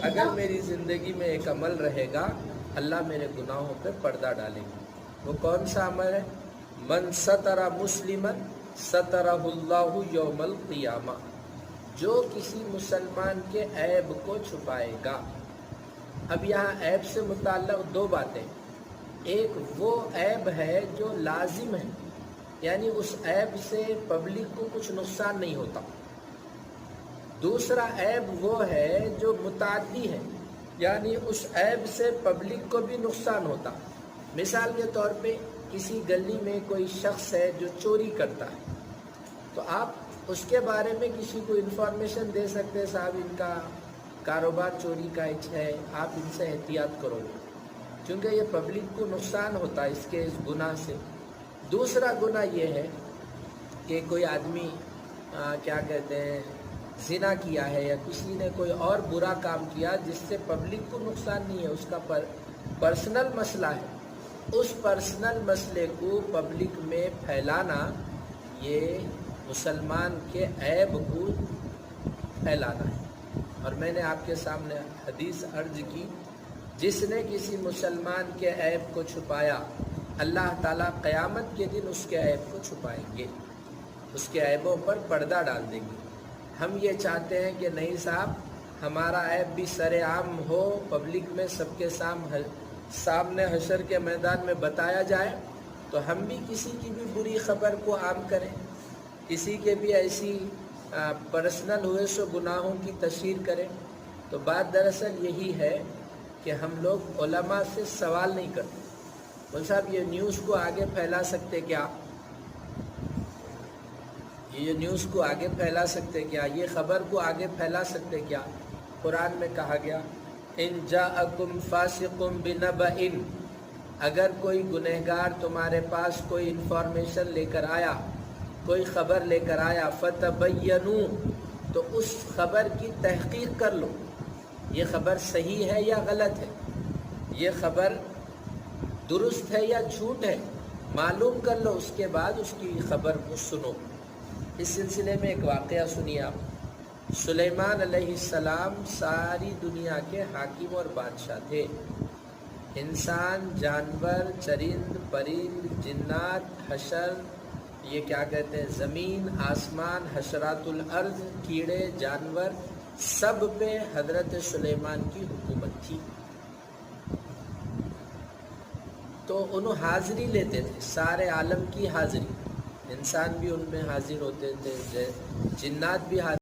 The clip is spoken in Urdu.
اگر میری زندگی میں ایک عمل رہے گا اللہ میرے گناہوں پہ پردہ ڈالے گا۔ وہ کون سا عمل ہے؟ من ستر مسلما سترہ اللہ یوم القیامہ، جو کسی مسلمان کے عیب کو چھپائے گا۔ اب یہاں عیب سے متعلق دو باتیں، ایک وہ عیب ہے جو لازم ہے، یعنی اس عیب سے پبلک کو کچھ نقصان نہیں ہوتا۔ دوسرا عیب وہ ہے جو متعدی ہے، یعنی اس عیب سے پبلک کو بھی نقصان ہوتا۔ مثال کے طور پہ کسی گلی میں کوئی شخص ہے جو چوری کرتا ہے، تو آپ اس کے بارے میں کسی کو انفارمیشن دے سکتے ہیں، صاحب ان کا کاروبار چوری کا ہے، آپ ان سے احتیاط کرو، چونکہ یہ پبلک کو نقصان ہوتا ہے اس گناہ سے۔ دوسرا گناہ یہ ہے کہ کوئی آدمی کیا کہتے ہیں زنا کیا ہے، یا کسی نے کوئی اور برا کام کیا جس سے پبلک کو نقصان نہیں ہے، اس کا پرسنل مسئلہ ہے، اس پرسنل مسئلے کو پبلک میں پھیلانا، یہ مسلمان کے عیب کو پھیلانا ہے۔ اور میں نے آپ کے سامنے حدیث عرض کی، جس نے کسی مسلمان کے عیب کو چھپایا اللہ تعالیٰ قیامت کے دن اس کے عیب کو چھپائیں گے، اس کے عیبوں پر پردہ ڈال دیں گے۔ ہم یہ چاہتے ہیں کہ نہیں صاحب، ہمارا عیب بھی سر عام ہو، پبلک میں سب کے سامنے حشر کے میدان میں بتایا جائے، تو ہم بھی کسی کی بھی بری خبر کو عام کریں، کسی کے بھی ایسی پرسنل ہوئے سو گناہوں کی تشہیر کریں۔ تو بات دراصل یہی ہے کہ ہم لوگ علماء سے سوال نہیں کرتے، بول صاحب یہ نیوز کو آگے پھیلا سکتے کیا؟ یہ نیوز کو آگے پھیلا سکتے کیا؟ یہ خبر کو آگے پھیلا سکتے کیا؟ قرآن میں کہا گیا ان جاءکم فاسق بنبأ، اگر کوئی گنہگار تمہارے پاس کوئی انفارمیشن لے کر آیا، کوئی خبر لے کر آیا، فتبینوا، تو اس خبر کی تحقیق کر لو، یہ خبر صحیح ہے یا غلط ہے، یہ خبر درست ہے یا جھوٹ ہے، معلوم کر لو، اس کے بعد اس کی خبر کو سنو۔ اس سلسلے میں ایک واقعہ سنیے آپ۔ سلیمان علیہ السلام ساری دنیا کے حاکم اور بادشاہ تھے۔ انسان، جانور، چرند، پرند، جنات، حشر، یہ کیا کہتے ہیں، زمین، آسمان، حشرات الارض، کیڑے، جانور، سب پہ حضرت سلیمان کی حکومت تھی۔ تو انہوں حاضری لیتے تھے، سارے عالم کی حاضری، انسان بھی ان میں حاضر ہوتے تھے، جنات بھی حاضر